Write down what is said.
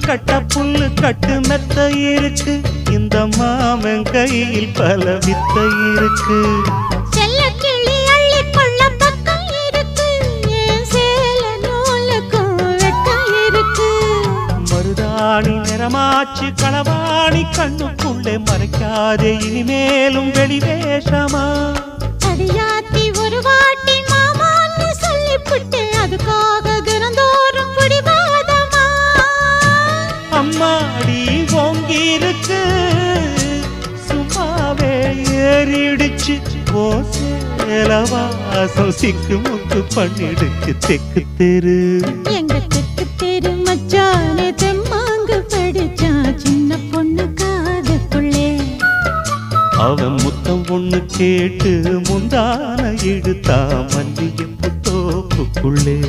கட்ட புல்லு கட்டு மெத்த இருக்கு, இந்த மாமன் கையில் பல வித்த இருக்கு. செல்ல கிளி அள்ளி கொள்ள பக்கம் இருக்கு, என் சேல நூலுக்கும் வெட்கம் இருக்கு. மருதாணி நிறமாச்சு களவாணி கண்ணுக்குள்ளே மறைக்காதே இனிமேலும் வெளிவேஷமா. அடியாத்தி ஒரு வாட்டி மாமான்னு சொல்லிப்புட்டு அதுக்காக தினந்தோறும் பிடிவாதமா. அம்மாடி ஓங்கி இருக்கு சும்மாவே ஏறிடுச்சு, ஓ சேலவாசம் சிக்கு முக்கு பண்ணிடுச்சு தெக்கு தெரு. எங்க தெக்கு தெரு மச்சானே தெம்மாங்கு படிச்சா சின்ன பொண்ணு காதுக்குள்ளே. அவன் முத்தம் ஒண்ணு கேட்டு முந்தான இழுத்தா மல்லிகை புத்தோப்புக்குள்ளே.